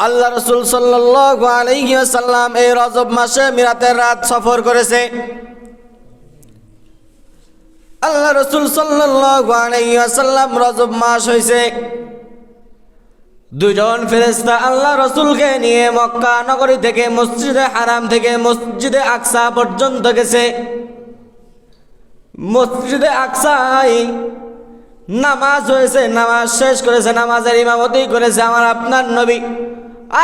আল্লাহ রাসূল সাল্লাল্লাহু আলাইহি ওয়াসাল্লাম এই রজব মাসে মিরাতের রাত সফর করেছে। আল্লাহ রাসূল সাল্লাল্লাহু আলাইহি ওয়াসাল্লাম রজব মাস হইছে, দুইজন ফেরেশতা আল্লাহ রাসূলকে নিয়ে মক্কা নগরী থেকে মসজিদে হারাম থেকে মসজিদে আকসা পর্যন্ত গেছে। মসজিদে আকসায় নামাজ হয়েছে, নামাজ শেষ করেছে, নামাজের ইমামতি করেছে আমার আপনার নবী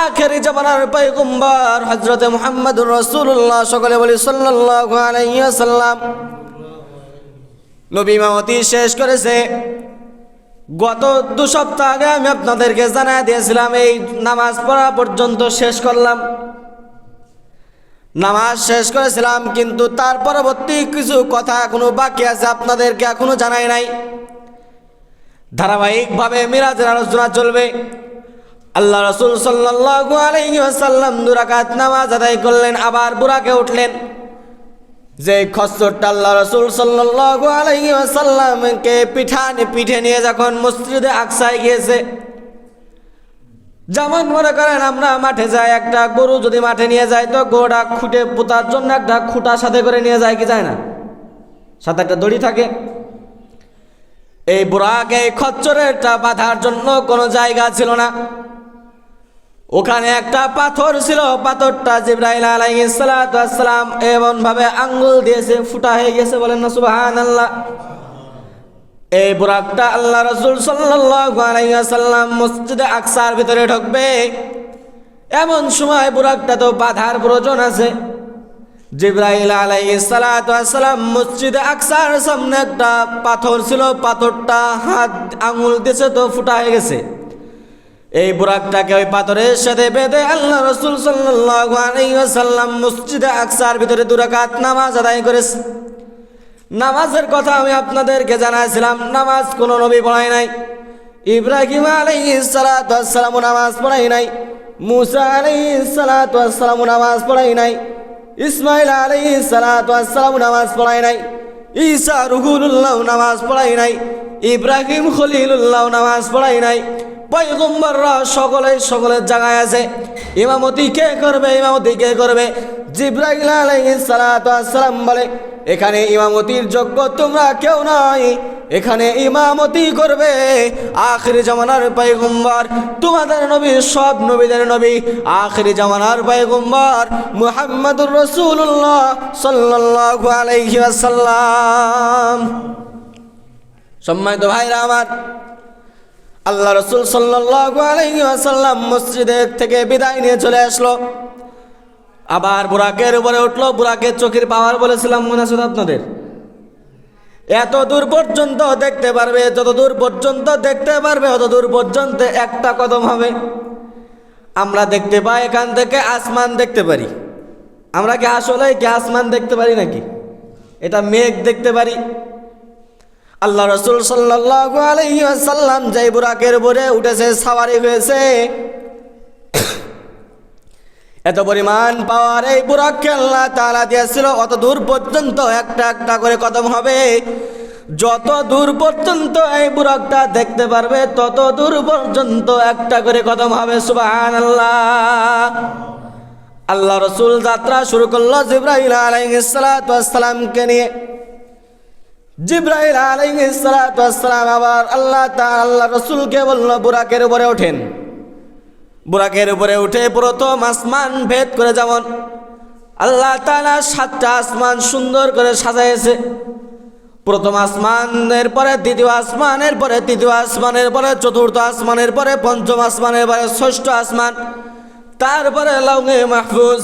আখেরি জামানার পয়গম্বর হযরত মুহাম্মদুর রাসূলুল্লাহ, সকলে বলি সাল্লাল্লাহু আলাইহি ওয়াসাল্লাম। নবী ইমামতি শেষ করেছে। গত 2 সপ্তাহ আগে আমি আপনাদেরকে জানাই দিয়েছিলাম এই নামাজ পড়া পর্যন্ত শেষ করলাম, নামাজ শেষ করেছিলাম, কিন্তু তার পরবর্তী কিছু কথা এখনো বাকি আছে, আপনাদেরকে এখনো জানাই নাই। ধারাবাহিকভাবে মিরাজের আলোচনা চলবে। আল্লাহ রাসূল সাল্লাল্লাহু আলাইহি ওয়াসাল্লাম 2 রাকাত নামাজ আদায় করলেন, আবার বুরাকে উঠলেন। যে খচ্চরটা আল্লাহ রাসূল সাল্লাল্লাহু আলাইহি ওয়াসাল্লামকে পিঠে নিয়ে যখন মসজিদে আকসায় গিয়েছে, যেমন মনে করেন আমরা মাঠে যাই, একটা গরু যদি মাঠে নিয়ে যায় তো গরুটা খুঁটে পোতার জন্য একটা খুঁটা সাথে করে নিয়ে যায়, কি যায় না, সাথে একটা দড়ি থাকে। এই বুরাকে খচ্চরেরটা বাঁধার জন্য কোনো জায়গা ছিল না। ওখানে একটা পাথর ছিল, পাথরটা জিবরাইল আলাইহিস সালাতু ওয়াস সালাম এমন ভাবে আঙ্গুল দিয়েছে, ফুটা হয়ে গেছে, বলেন না সুবহানাল্লাহ। এই বুরাকটা আল্লাহ রাসূল সাল্লাল্লাহু আলাইহি ওয়াসাল্লাম মসজিদে আকসার ভিতরে ঢুকবে, এমন সময় বুরাকটা তো বাঁধার প্রয়োজন আছে। জিবরাইল আলাইহিস সালাতু ওয়াস সালাম মসজিদে আকসার সামনে একটা পাথর ছিল, পাথরটা হাত আঙ্গুল দিয়েছে তো ফুটা হয়ে গেছে। এই বুরাকটাকে ওই পাথরের সাথে বেঁধে আল্লাহ রাসূল সাল্লাল্লাহু আলাইহি ওয়াসাল্লাম মসজিদে আকসার ভিতরে 2 রাকাত নামাজ আদায় করেছে। নামাজের কথা আমি আপনাদেরকে জানাইছিলাম, নামাজ কোনো নবী পড়ায় নাই। ইব্রাহিম আলাইহিস সালাতু ওয়াস সালাম নামাজ পড়ায় নাই, মুসা আলাইহিস সালাতু ওয়াস সালাম নামাজ পড়ায় নাই, ইসমাইল আলাইহিস সালাতু ওয়াস সালাম নামাজ পড়ায় নাই, ঈসা রুহুল্লাহ নামাজ পড়ায় নাই, ইব্রাহিম খলিলুল্লাহ নামাজ পড়ায় নাই। পয়গম্বররা সকলের জায়গায় আছে। ইমামতি কে করবে? ইমামতি কে করবে? জিবরাইল আলাইহিস সালাতু ওয়াস সালাম বলে, এখানে ইমামতির যোগ্য তোমরা কেউ নাই, এখানে ইমামতি করবে আখিরি জামানার পয়গম্বর, তোমাদের নবী, সব নবীদের নবী, আখিরি জামানার পয়গম্বর মুহাম্মদুর রাসূলুল্লাহ সাল্লাল্লাহু আলাইহি ওয়াসাল্লাম। সম্মানিত ভাইরা আমার, আল্লাহ রাসূল সাল্লাল্লাহু আলাইহি ওয়াসাল্লাম মসজিদের থেকে বিদায় নিয়ে চলে আসলো, আবার বুরাকের উপরে উঠলো। বুরাকের চোখের পাওয়ার বলেছিলাম, মনে আছে আপনাদের? এত দূর পর্যন্ত দেখতে পারবে, যত দূর পর্যন্ত দেখতে পারবে অত দূর পর্যন্ত একটা কদম হবে। আমরা দেখতে পাই, এখান থেকে আসমান দেখতে পারি। আমরা কি আসলে কি আসমান দেখতে পারি নাকি? এটা মেঘ দেখতে পারি। আল্লাহ রাসূল সাল্লাল্লাহু আলাইহি ওয়াসাল্লাম যেই বুরাকের উপরে উঠেছে, সাওয়ারি হয়েছে, এত পরিমাণ পাওয়ার এই বুরাককে আল্লাহ তাআলা দিয়েছিল, অত দূর পর্যন্ত একটা একটা করে কদম হবে। যত দূর পর্যন্ত এই বুরাকটা দেখতে পারবে তত দূর পর্যন্ত একটা করে কদম হবে। সুবহানাল্লাহ। আল্লাহ রাসূল যাত্রা শুরু করলো জিবরাইল আলাইহিস সালাতু ওয়াস সালামকে নিয়ে। জিবরাইল আলাইহিস সালাতু ওয়াস সালাম আবার আল্লাহ তাআলা রাসূলকে বলল, বুরাকের উপরে ওঠেন। বুরাকের উপরে উঠে প্রথম আসমান ভেদ করে, যেমন আল্লাহ তাআলা 7টা আসমান সুন্দর করে সাজাইছে। প্রথম আসমানের পরে দ্বিতীয় আসমানের পরে তৃতীয় আসমানের পরে চতুর্থ আসমানের পরে পঞ্চম আসমানের পরে ষষ্ঠ আসমান, তারপরে লাউহে মাহফুজ।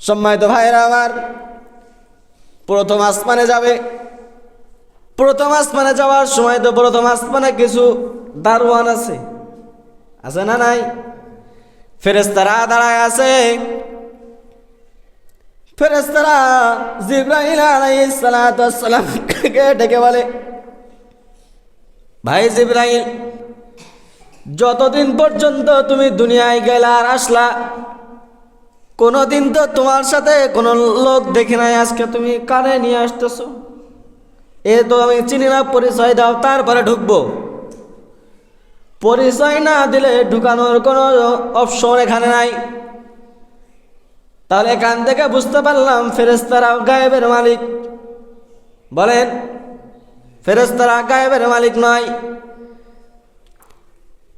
সম্মানিত ভাইরা আমার, প্রথম আসমানে যাবে। প্রথম আসমানে যাওয়ার সময় তো প্রথম আসমানে কিছু দারওয়ান আছে না নাই? ফেরেশতারা দাঁড়ায় আছে। ফেরেশতারা জিবরাইল আলাইহিস সালাতু ওয়াস সালামকে ডেকে বলে, ভাই জিবরাইল, যতদিন পর্যন্ত তুমি দুনিয়ায় গেলা আর আসলা, কোনোদিন তো তোমার সাথে কোনো লোক দেখি নাই, আজকে তুমি কানে নিয়ে আসতেছো? এ তো আমি চিনি না, পরিচয় দাও তারপরে ঢুকবো। পরিচয় না দিলে ঢুকানোর কোনো অপশন এখানে নাই। তাহলে এখান থেকে বুঝতে পারলাম ফেরেশতারা গায়েবের মালিক। বলেন, ফেরেশতারা গায়েবের মালিক নয়।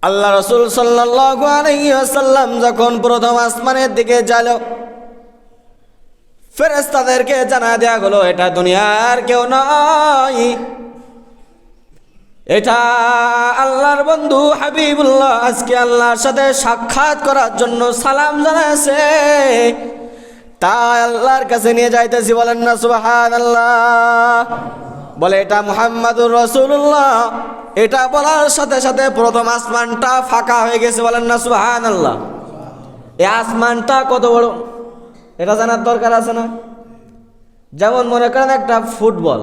আল্লাহ রাসূল সাল্লাল্লাহু আলাইহি ওয়াসাল্লাম যখন প্রথম আসমানের দিকে গেল, ফেরেশতাদেরকে জানা দেয়া হলো এটা দুনিয়ার কেউ নয়, এটা আল্লাহর বন্ধু হাবিবুল্লাহ আজকে আল্লাহর সাথে সাক্ষাৎ করার জন্য সালাম জানাইছে, তাই আল্লাহর কাছে নিয়ে যাইতেছি। বলেন না সুবহানাল্লাহ। বলে এটা মুহাম্মাদুর রাসূলুল্লাহ। এটা বলার সাথে সাথে প্রথম আসমানটা ফাঁকা হয়ে গেছে। বলেন না সুবহানাল্লাহ। এই আসমানটা কত বড় এটা জানার দরকার আছে না? যেমন মনে করেন একটা ফুটবল,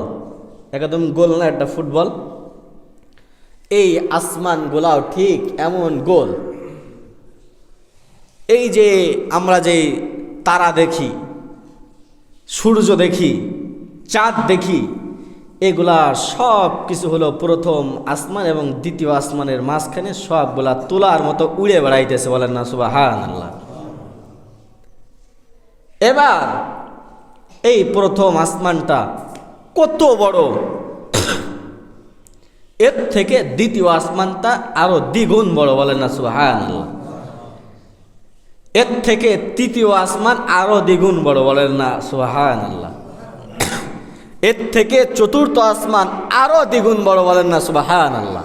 একদম গোল না একটা ফুটবল, এই আসমানগুলাও ঠিক এমন গোল। এই যে আমরা যে তারা দেখি, সূর্য দেখি, চাঁদ দেখি, এগুলা সব কিছু হলো প্রথম আসমান এবং দ্বিতীয় আসমানের মাঝখানে সবগুলা তুলার মতো উড়ে বেড়াইতেছে। বলেন না সুবহানাল্লাহ। এবার এই প্রথম আসমানটা কত বড়, এর থেকে দ্বিতীয় আসমানটা আরো দ্বিগুণ বড়। বলেন না সুবহানাল্লাহ। এর থেকে তৃতীয় আসমান আরো দ্বিগুণ বড়। বলেন না সুবহানাল্লাহ। এর থেকে চতুর্থ আসমান আরো দ্বিগুণ বড়। বলেন না সুবহানাল্লাহ।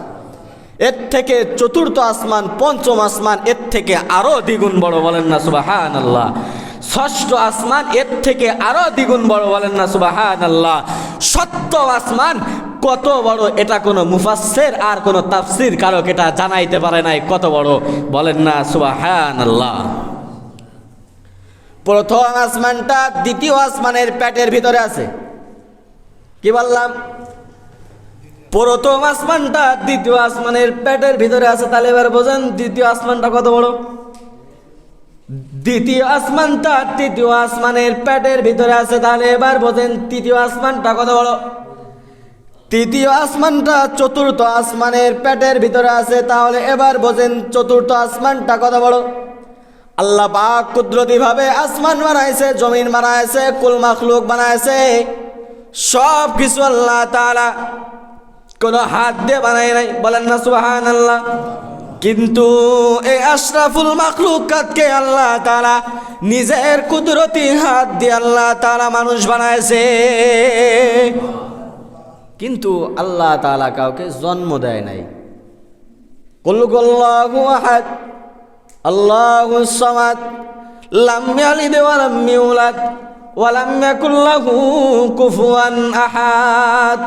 এর থেকে চতুর্থ আসমান, পঞ্চম আসমান এর থেকে আরো দ্বিগুণ বড়। বলেন না সুবহানাল্লাহ। ষষ্ঠ আসমান এর থেকে আরো দ্বিগুণ বড়। বলেন না সুবহানাল্লাহ। সপ্তম আসমান কত বড় এটা কোনো মুফাসসির আর কোনো তাফসীর কারক এটা জানাইতে পারে নাই কত বড়। বলেন না সুবহানাল্লাহ। প্রথম আসমানটা দ্বিতীয় আসমানের পেটের ভিতরে আছে। কি বললাম? প্রথম আসমানটা দ্বিতীয় আসমানের পেটের ভিতরে আছে। তাহলে এবার বোঝেন দ্বিতীয় আসমানটা কত বড়। দ্বিতীয় আসমানটা তৃতীয় আসমানের পেটের ভিতরে আছে। তাহলে এবার বোঝেন তৃতীয় আসমানটা কত বড়। তৃতীয় আসমানটা চতুর্থ আসমানের পেটের ভিতরে আছে। তাহলে এবার বোঝেন চতুর্থ আসমানটা কত বড়। আল্লাহ পাক কুদরতি ভাবে আসমান বানাইছে, জমিন বানাইছে, কুল মাখলুক বানাইছে, সব কিছু আল্লাহ তাআলা কোনো হাত দিয়ে বানায় নাই। বলেন না সুবহানাল্লাহ। কিন্তু এই আশরাফুল মাখলুকাতকে আল্লাহ তাআলা নিজের কুদরতি হাত দিয়ে আল্লাহ তাআলা মানুষ বানাইছে। কিন্তু আল্লাহ তাআলা কাউকে জন্ম দেয় নাই। কুল হুয়াল্লাহু আহাদ আল্লাহুস সামাদ লাম ইয়ালিদ ওয়া লাম ইউলাদ ওয়া লাম ইয়াকুল লাহু কুফুয়ান আহাদ।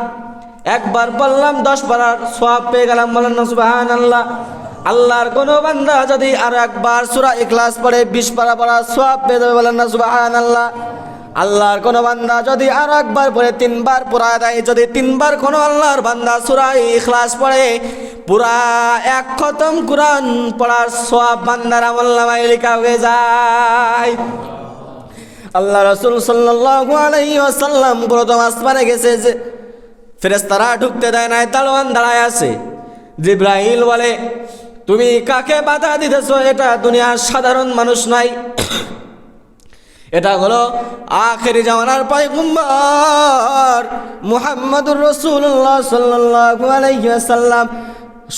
একবার বললাম 10 পারার সওয়াব পেয়ে গেলাম। বলেন না সুবহানাল্লাহ। আল্লাহর কোন বান্দা যদি আর একবার সূরা ইখলাস পড়ে 20 পারা পড়ার সওয়াব পেয়ে যাবে। বলেন না সুবহানাল্লাহ। আল্লাহর কোন বান্দা যদি আর একবার পড়ে 3 বার পড়া দেয়, যদি 3 বার কোন আল্লাহর বান্দা সূরা ইখলাস পড়ে, পুরা এক খতম কুরআন পড়ার সওয়াব বান্দার আমলনামায় লেখা হয়ে যায়। আল্লাহ রাসূল সাল্লাল্লাহু আলাইহি ওয়াসাল্লাম প্রথম আসমানে গেছে, যে ফেরেশতারা ঢুকতে দেয় নাই, দারোয়ান দাঁড়ায় আছে। জিবরাইল বলে, তুমি কাকে বাধা দিতেছো? এটা দুনিয়ার সাধারণ মানুষ নাই, এটা হলো আখেরি জামানার পয়গম্বর মুহাম্মদুর রাসূলুল্লাহ সাল্লাল্লাহু আলাইহি ওয়াসাল্লাম।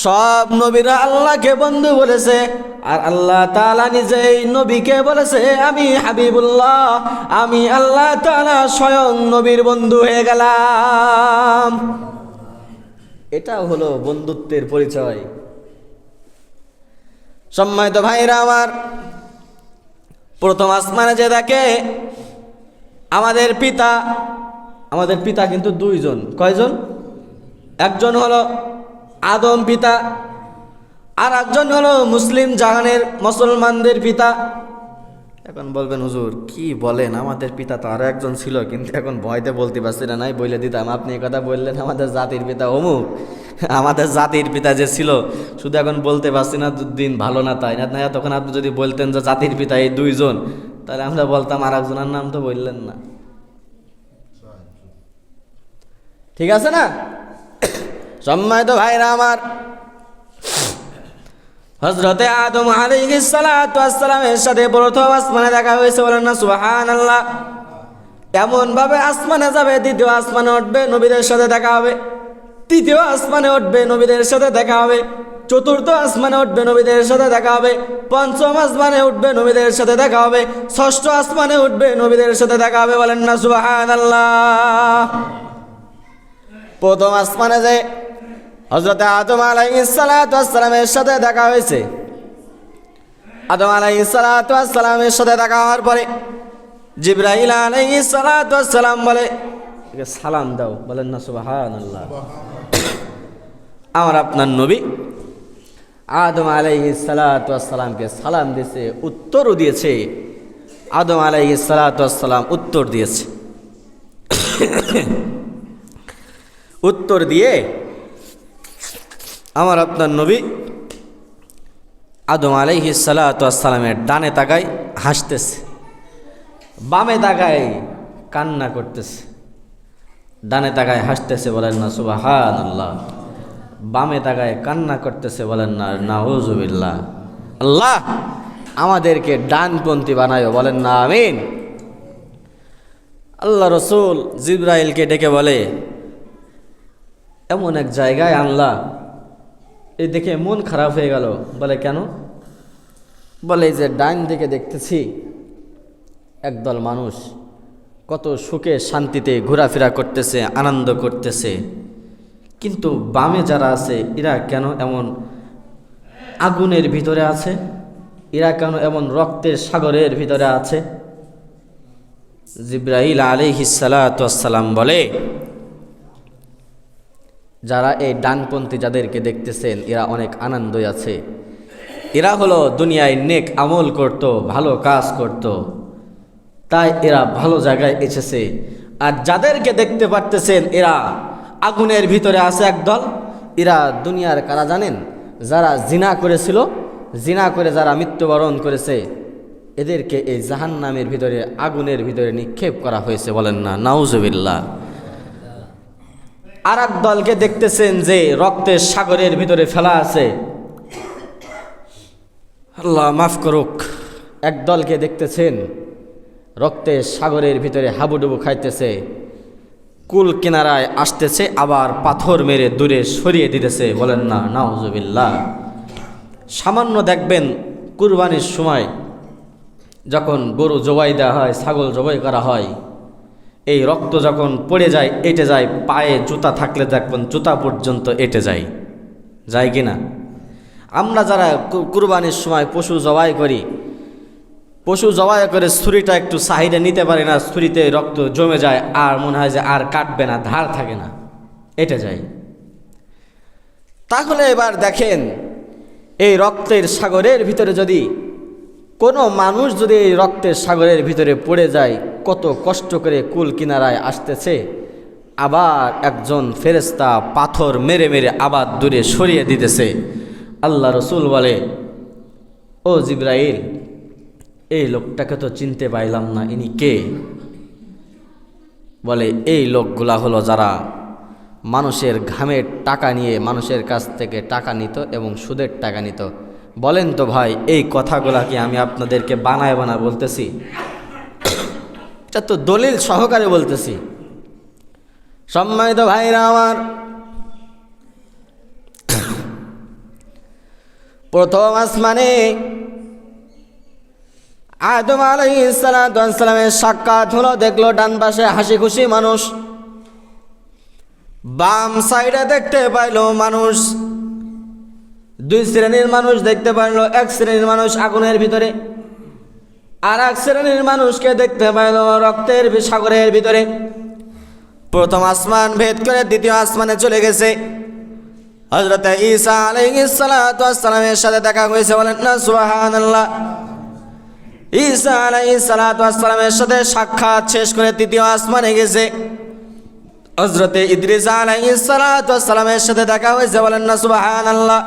সব নবীরা আল্লাহকে বন্ধু বলেছে, আর আল্লাহ তাআলা নিজেই নবীকে বলেছে আমি হাবিবুল্লাহ, আমি আল্লাহ তাআলা স্বয়ং নবীর বন্ধু হয়ে গেলাম। এটা হলো বন্ধুত্বের পরিচয়। সম্মানিত ভাইরা আমার, প্রথম আসমানে যে দেখে আমাদের পিতা কিন্তু 2 জন। কয়জন? একজন হলো আদম পিতা, আর একজন হলো মুসলিম জাহানের মুসলমানদের পিতা। এখন বলবেন হুজুর কি বলেন, আমাদের পিতা তো আরো একজন ছিল, কিন্তু এখন ভয়তে বলতে পারছি না, নাই বলে দিতাম। আপনি এই কথা বললেন আমাদের জাতির পিতা অমুক, আমাদের জাতির পিতা যে ছিল, শুধু এখন বলতে পারছি না, দিন ভালো না তাই না। তখন আপনি যদি বলতেন যে জাতির পিতা এই 2 জন, তাহলে আমরা বলতাম আর একজনের নাম তো বললেন না। ঠিক আছে না? সম্মানিত ভাইরা আমার, হযরতে আদম আলাইহিস সালাতু ওয়াস সালামের সাথে প্রথম আসমানে দেখা হয়েছে, বলেন না সুবহানাল্লাহ। এমন ভাবে আসমানে যাবে, দ্বিতীয় আসমানে উঠবে, নবীদের সাথে দেখা হবে। তৃতীয় আসমানে উঠবে, নবীদের সাথে দেখা হবে। চতুর্থ আসমানে উঠবে, নবীদের সাথে দেখা হবে। পঞ্চম আসমানে উঠবে, নবীদের সাথে দেখা হবে। ষষ্ঠ আসমানে উঠবে, নবীদের সাথে দেখা হবে, বলেন না সুবহানাল্লাহ। প্রথম আসমানে যে হযরত আদম আলাইহিস সালাতু ওয়াস সালামের সাথে দেখা হয়েছে, আদম আলাইহিস সালাতু ওয়াস সালামের সাথে দেখা হওয়ার পরে জিবরাইল আলাইহিস সালাতু ওয়াস সালাম বলে, সালাম দাও, বলেন না সুবহানাল্লাহ। আমার আপনার নবী আদম আলাইহিস সালাতু ওয়াস সালামকে সালাম দিয়েছে, উত্তরও দিয়েছে। আদম আলাইহিস সালাতু ওয়াস সালাম উত্তর দিয়েছে। উত্তর দিয়ে আমার আপনার নবী আদম আলাইহিস সালাতু ওয়াস সালামের ডানে তাকায় হাসতেছে, বামে তাকায় কান্না করতেছে। ডানে তাকায় হাসতেছে, বলেন না সুবহানাল্লাহ। বামে তাকায় কান্না করতেছে, বলেন না নাউজুবিল্লাহ। আল্লাহ আমাদেরকে ডানপন্থী বানায়, বলেন না আমিন। আল্লাহ রসুল জিবরাইলকে ডেকে বলে, এমন এক জায়গায় আল্লাহ, এই দেখে মন খারাপ হয়ে গেল। বলে কেন? বলে যে ডান দিকে দেখতেছি একদল মানুষ কত সুখে শান্তিতে ঘোরাফেরা করতেছে, আনন্দ করতেছে, কিন্তু বামে যারা আছে এরা কেন এমন আগুনের ভিতরে আছে? এরা কেন এমন রক্তের সাগরের ভিতরে আছে? জিবরাইল আলাইহিস সালাতু ওয়াস সালাম বলে, যারা এই ডানপন্থী যাদেরকে দেখতেছেন এরা অনেক আনন্দই আছে। এরা হলো দুনিয়ায় নেক আমল করত, ভালো কাজ করত, তাই এরা ভালো জায়গায় এসেছে। আর যাদেরকে দেখতে পারতেছেন এরা আগুনের ভিতরে আছে একদল, এরা দুনিয়ার কারা জানেন? যারা জিনা করেছিল, জিনা করে যারা মৃত্যুবরণ করেছে, এদেরকে এই জাহান্নামের ভিতরে আগুনের ভিতরে নিক্ষেপ করা হয়েছে, বলেন না নাউজুবিল্লাহ। আর এক দলকে দেখতেছেন যে রক্তের সাগরের ভিতরে ফেলা আছে, আল্লাহ মাফ করুক। এক দলকে দেখতেছেন রক্তের সাগরের ভিতরে হাবুডুবু খাইতেছে, কুল কিনারায় আসতেছে, আবার পাথর মেরে দূরে সরিয়ে দিতেছে, বলেন না নাউজুবিল্লাহ। সামান্য দেখবেন কুরবানির সময় যখন গরু জবাই দেওয়া হয়, ছাগল জবাই করা হয়, এই রক্ত যখন পড়ে যায়, এঁটে যায়, পায়ে জুতা থাকলে দেখবেন জুতা পর্যন্ত এঁটে যায়, যায় কি না? আমরা যারা কুরবানির সময় পশু জবাই করি, পশু জবাই করে ছুরিটা একটু সাইডে নিতে পারি না, ছুরিতে রক্ত জমে যায়, আর মনে হয় যে আর কাটবে না, ধার থাকে না, এঁটে যায়। তাহলে এবার দেখেন এই রক্তের সাগরের ভিতরে যদি কোনো মানুষ যদি এই রক্তের সাগরের ভিতরে পড়ে যায়, কত কষ্ট করে কুল কিনারায় আসতেছে, আবার একজন ফেরেশতা পাথর মেরে মেরে আবার দূরে সরিয়ে দিতেছে। আল্লাহ রসুল বলে, ও জিবরাইল, এই লোকটাকে তো চিনতে পাইলাম না, ইনি কে? বলে, এই লোকগুলা হলো যারা মানুষের ঘামের টাকা নিয়ে মানুষের কাছ থেকে টাকা নিত এবং সুদের টাকা নিত। বলেন তো ভাই, এই কথাগুলা কি আমি আপনাদেরকে বানায় বলতেছি? এটা তো দলিল সহকারে বলতেছি। সম্মানিত ভাইরা আমার, প্রথম আসমানে আদম আলাইহিস সালাতু ওয়াস সালামের সাক্ষাৎ হলো, দেখলো ডান পাশে হাসি খুশি মানুষ, বাম সাইডে দেখতে পাইলো মানুষ, দুই শ্রেণীর মানুষ দেখতে পাইলো। এক শ্রেণীর মানুষ আগুনের ভিতরে, আর এক শ্রেণীর মানুষকে দেখতে পাইলো রক্তের সাগরের ভিতরে। প্রথম আসমান ভেদ করে দ্বিতীয় আসমানে চলে গেছে। হযরত ঈসা আলাইহিস সালাতু ওয়াস সালামের সাথে দেখা হয়েছে, বলেন না সুবহানাল্লাহ। ঈসা আলাইহিস সালাতু ওয়াস সালামের সাথে সাক্ষাৎ শেষ করে তৃতীয় আসমানে গেছে। হযরত ইদ্রিস আলাইহিস সালাতু ওয়াস সালামের সাথে দেখা হয়েছে, বলেন না সুবহানাল্লাহ।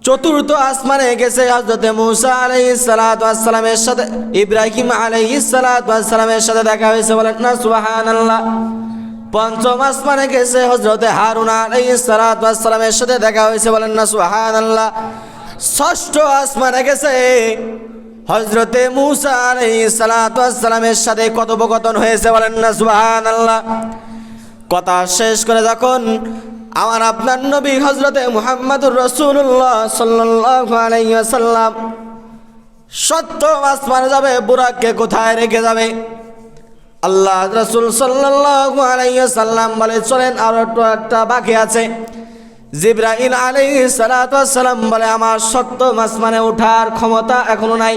চতুর্থ আসমানে গেছে, হযরত মূসা আলাইহিস সালাতু ওয়াস সালামের সাথে, ইব্রাহিম আলাইহিস সালাতু ওয়াস সালামের সাথে দেখা হয়েছে, বলেন না সুবহানাল্লাহ। পঞ্চম আসমানে গেছে, হযরত হারুন আলাইহিস সালাতু ওয়াস সালামের সাথে দেখা হয়েছে, বলেন না সুবহানাল্লাহ। ষষ্ঠ আসমানে গেছে। হযরতে মূসা আলাইহিস সালাতু ওয়াস সালামের সাথে কথোপকথন হয়েছে, বলেন না সুবহানাল্লাহ। কথা শেষ করে যখন আমার আপনার নবী হযরতে মুহাম্মদুর রাসূলুল্লাহ সাল্লাল্লাহু আলাইহি ওয়াসাল্লাম সপ্তম আসমানে যাবে, বুরাককে কোথায় রেখে যাবে? আল্লাহ রাসূল সাল্লাল্লাহু আলাইহি ওয়াসাল্লাম বলে, চলেন আর একটা বাকি আছে। জিবরাইল আলাইহিস সালাতু ওয়াস সালাম বলে, আমার সপ্তম আসমানে ওঠার ক্ষমতা এখনো নাই,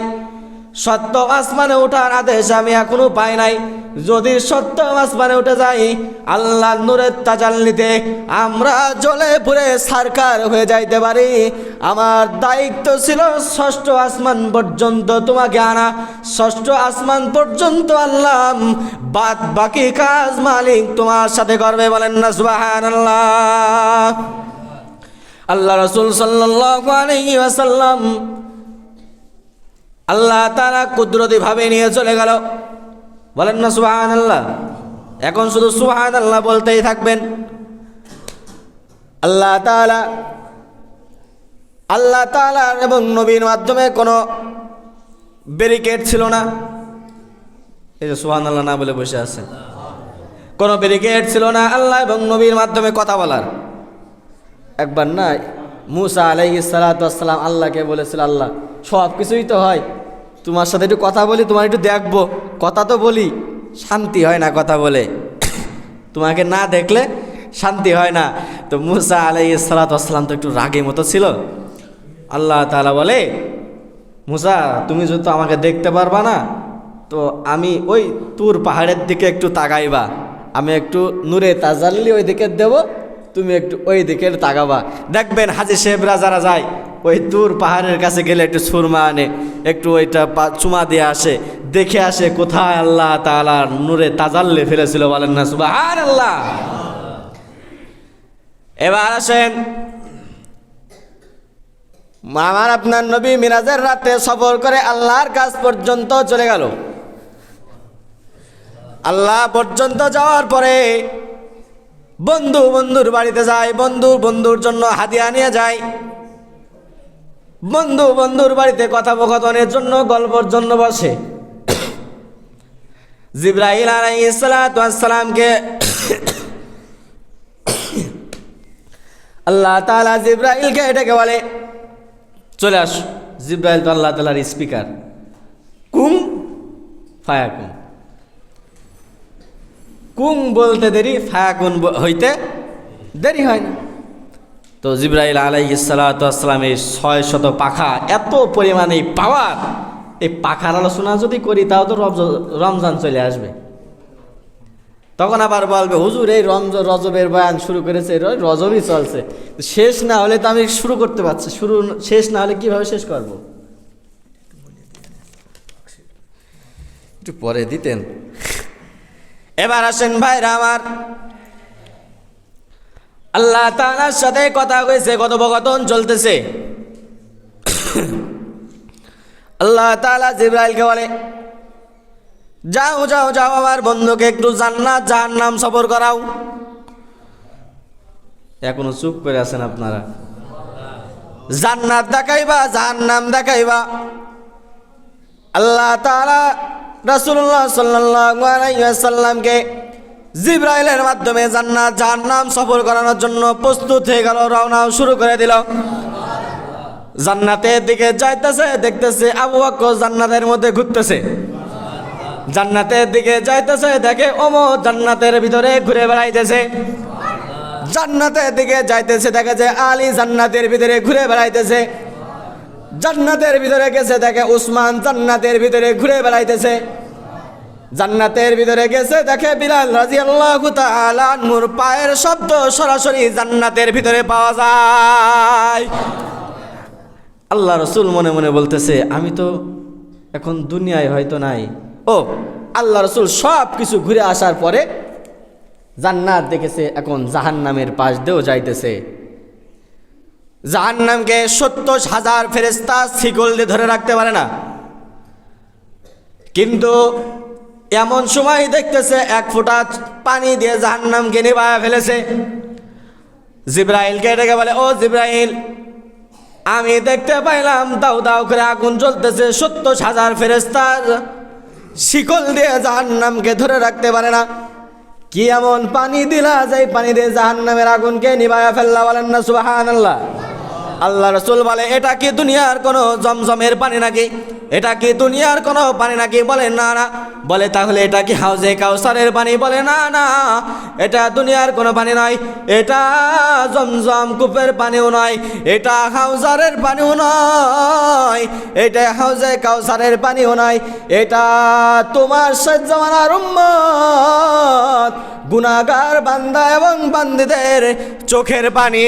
সপ্তম আসমানে ওঠার আদেশ আমি এখনো পাই নাই। যদি সপ্তম আসমানে উঠে যাই, আল্লাহর নূরের তাজাল্লিতে আমরা জ্বলে পুড়ে ছারখার হয়ে যাইতে পারি। আমার দায়িত্ব ছিল ষষ্ঠ আসমান পর্যন্ত তোমাকে আনা, ষষ্ঠ আসমান পর্যন্ত আল্লাহ বাদ বাকি কাজ মালিক তোমার সাথে করবে, বলেন না সুবহানাল্লাহ। আল্লাহ রাসূল সাল্লাল্লাহু আলাইহি ওয়াসাল্লাম আল্লাহ তাআলা কুদরতি ভাবে নিয়ে চলে গেল, বলেন না সুবহানাল্লাহ। এখন শুধু সুবহানাল্লাহ বলতেই থাকবেন। আল্লাহ তাআলা এবং নবীর মাধ্যমে কোনো ব্যারিকেড ছিল না। এই যে সুবহানাল্লাহ না বলে বসে আছেন, কোনো ব্যারিকেড ছিল না আল্লাহ এবং নবীর মাধ্যমে কথা বলার। একবার না মূসা আলাইহিস সালাতু ওয়াস সালাম আল্লাহকে বলেছিল, আল্লাহ সব কিছুই তো হয়, তোমার সাথে একটু কথা বলি, তোমার একটু দেখবো, কথা তো বলি, শান্তি হয় না কথা বলে, তোমাকে না দেখলে শান্তি হয় না। তো মূসা আলাইহিস সালাতু ওয়াস সালাম তো একটু রাগের মতো ছিল। আল্লাহ তাআলা বলে, মূসা তুমি যদি আমাকে দেখতে পারবা না, তো আমি ওই তুর পাহাড়ের দিকে একটু তাকাইবা, আমি একটু নূরে তাজাল্লি ওই দিকে দেবো, তুমি একটু ওই দিকে তাকাবা। দেখবেন হাজী সাহেবরা যারা যায় ওই তুর পাহাড়ের কাছে গেলে একটু সুরমা আনে, একটু ওইটা চুমা দিয়ে আসে, দেখে আসে কোথায় আল্লাহ তাআলা নূরে তাজাল্লি ফেলেছিল, বলেন না সুবহানাল্লাহ। এবার আসেন, আমার আপনার নবী মিরাজের রাতে সফর করে আল্লাহর কাছ পর্যন্ত চলে গেল। আল্লাহ পর্যন্ত যাওয়ার পরে বন্ধুর বাড়িতে যায়, বন্ধুর জন্য হাদিয়া নিয়ে যায়, বন্ধুর বাড়িতে কথোপকথনের জন্য গল্পের জন্য বসে। জিবরাইল আলাইহিস সালাতু ওয়াস সালামকে আল্লাহ তাআলা জিবরাইলকে ডেকে বলে, চলে আস। জিবরাইল তো আল্লাহ তাআলার স্পিকার, কুম ফায়াকুম, কুম বলতে দেরি, ফায়াকুন হইতে দেরি হয় না। তো জিবরাইল আলাইহিস সালাতু ওয়াস সালামের 600 পাখা, এত পরিমাণে পাওয়ার, এই পাখার আলোচনা যদি করি তাও তো রমজান চলে আসবে। তখন আবার বলবে, হুজুর এই রজবের বয়ান শুরু করেছে, রজবই চলছে, শেষ না হলে তো আমি শুরু করতে পারছি, শেষ না হলে কিভাবে শেষ করব? একটু পরে দিতেন। এবার আসেন ভাইরা আমার, আল্লাহ তাআলার সাথে কথা হয়েছে, কথোপকথন চলতেছে। আল্লাহ তাআলা জিবরাইলকে বলে, যাও যাও যাও, আমার বন্ধুকে একটু জান্নাত জাহান্নাম সফর করাও। এখনো চুপ করে আছেন আপনারা? জান্নাত দেখাইবা, জাহান্নাম দেখাইবা। আল্লাহ তাআলা রাসূলুল্লাহ সাল্লাল্লাহু আলাইহি ওয়াসাল্লামকে জিবরাইলের মাধ্যমে জান্নাত জাহান্নাম সফর করানোর জন্য প্রস্তুত হয়ে গেল, রওনা শুরু করে দিল। জান্নাতের দিকে যাইতেছে, দেখতেছে আবু বকর জান্নাতের মধ্যে ঘুরতেছে। জান্নাতের দিকে যাইতেছে, দেখে ওমর জান্নাতের ভিতরে ঘুরে বেড়াইতেছে। জান্নাতের দিকে যাইতেছে, দেখে যে আলী জান্নাতের ভিতরে ঘুরে বেড়াইতেছে। জান্নাতের ভিতরে গেছে, দেখে উসমান জান্নাতের ভিতরে ঘুরে বেড়াইতেছে। জান্নাতের ভিতরে গেছে, দেখে বিলাল রাদিয়াল্লাহু তাআলা আনহুর পায়ের শব্দ সরাসরি জান্নাতের ভিতরে পাওয়া যায়। আল্লাহ রাসূল মনে মনে বলতেছে, আমি তো এখন দুনিয়ায় হয়তো নাই। ও আল্লাহ রাসূল সব কিছু ঘুরে আসার পরে জান্নাত দেখেছে, এখন জাহান্নামের পাশ দিয়েও যাইতেছে। জাহান্নামকে 70,000 ফেরেশতা শিকল দিয়ে ধরে রাখতে পারে না, কিন্তু এমন সময় দেখতেছে এক ফোঁটা পানি দিয়ে জাহান্নামকে নিভায়া ফেলেছে। জিবরাইলকে ডেকে বলে, ও জিবরাইল, আমি দেখতে পাইলাম দাউ দাউ করে আগুন জ্বলতেছে, 70,000 ফেরেশতা শিকল দিয়ে জাহান্নামকে ধরে রাখতে পারে না। কি এমন পানি দিলা যে পানি দিয়ে জাহান্নামের আগুনকে নিভায়া ফেললা, বলেন না সুবহানাল্লাহ। আল্লাহ রাসূল বলে, এটা কি দুনিয়ার কোনো জমজমের পানি নাকি? এটা কি দুনিয়ার কোনো পানি নাকি? বলে না না। বলে তাহলে এটা কি হাউজে কাউসারের পানি? বলে না না, এটা দুনিয়ার কোনো পানি নয়, এটা জমজম কূপের পানিও নয়, এটা হাউজারের পানিও নয়, এটা হাউজে কাউসারের পানিও নয়, এটা তোমার শেষ জামানার উম্মত গুনাহগার বান্দা এবং বান্দীদের চোখের পানি।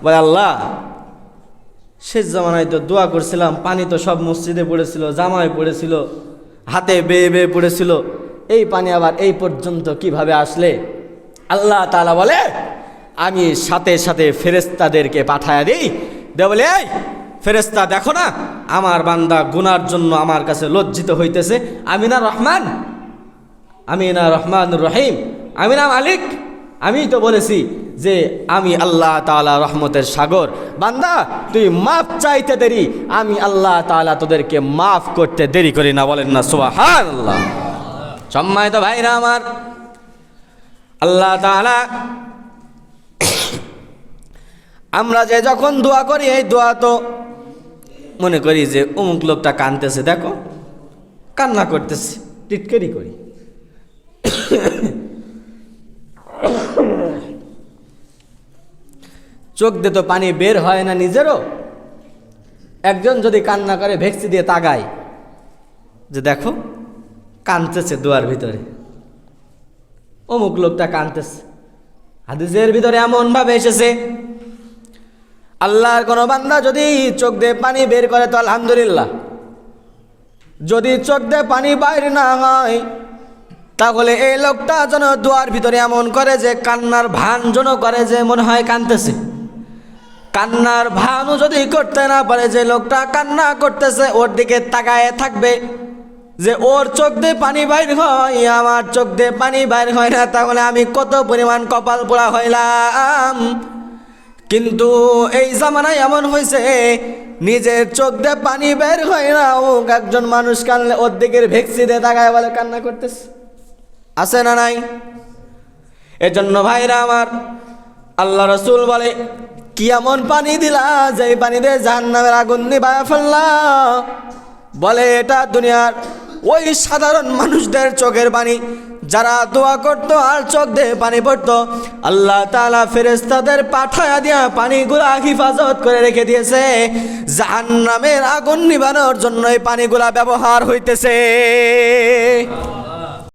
বলে আল্লাহ, শেষ জামানায় তো দোয়া করছিলাম, পানি তো সব মসজিদে পড়েছিল, জামায় পড়েছিল, হাতে বেয়ে বেয়ে পড়েছিল, এই পানি আবার এই পর্যন্ত কিভাবে আসলে? আল্লাহ তাআলা বলে, আমি সাথে সাথে ফেরেশতাদেরকে পাঠায়া দিই, বলে এই ফেরেশতা দেখো না, আমার বান্দা গুনার জন্য আমার কাছে লজ্জিত হইতেছে, আমি না রহমান, আমি না রহমানুর রহিম, আমি না মালিক, আমি তো বলেছি যে আমি আল্লাহ তাআলা রহমতের সাগর, বান্দা তুই মাফ চাইতে দেরি, আমি আল্লাহ তাআলা তোদেরকে মাফ করতে দেরি করি না, বলেন না সুবহানাল্লাহ। সম্মানিত ভাইরা আমার, আল্লাহ তাআলা আমরা যে যখন দোয়া করি, এই দোয়া তো মনে করি যে অমুক লোকটা কাঁদতেছে, দেখো কান্না করতেছে, টিটকারি করি। চোখ দিয়ে তো পানি বের হয় না নিজেরও। একজন যদি কান্না করে ভেক্সি দিয়ে তাকায় যে দেখো কাঁদতেছে দুয়ার ভিতরে, অমুক লোকটা কাঁদতেছে। হাদিসের ভিতরে এমন ভাবে এসেছে, আল্লাহর কোনো বান্দা যদি চোখ দিয়ে পানি বের করে তো আলহামদুলিল্লাহ, যদি চোখ দিয়ে পানি বাইর না হয় তাহলে এই লোকটা যেন দুয়ার ভিতরে এমন করে যে কান্নার ভান যেন করে যে মনে হয় কাঁদতেছে। কান্নার ভানও যদি করতে না পারে, যে লোকটা কান্না করতেছে ওর দিকে তাকায় থাকবে, যে ওর চোখ দিয়ে পানি বাইর হয়, আমার চোখ দিয়ে পানি বাইর হয় না, তাহলে আমি কত পরিমাণ কপাল পোড়া হইলাম। কিন্তু এই জামানায় এমন হয়েছে, নিজের চোখ দিয়ে পানি বের হয় না, ও একজন মানুষ কানলে ওর দিকের ভেক্সি দিয়ে তাকায় বলে কান্না করতেছে, আছে না নাই? এজন্য ভাইরা আমার, আল্লাহ রাসূল বলে, কি এমন পানি দিলা যে পানি দিয়ে জাহান্নামের আগুন নিভায়া ফেললা? বলে এটা দুনিয়ার ওই সাধারণ মানুষদের চোখের পানি, যারা দোয়া করতো আর চোখ দিয়ে পানি পড়তো, আল্লাহ তাআলা ফেরেশতাদের পাঠায়া দিয়া পানিগুলা হিফাজত করে রেখে দিয়েছে, জাহান্নামের আগুন নিভানোর জন্য এই পানিগুলা ব্যবহার হইতেছে।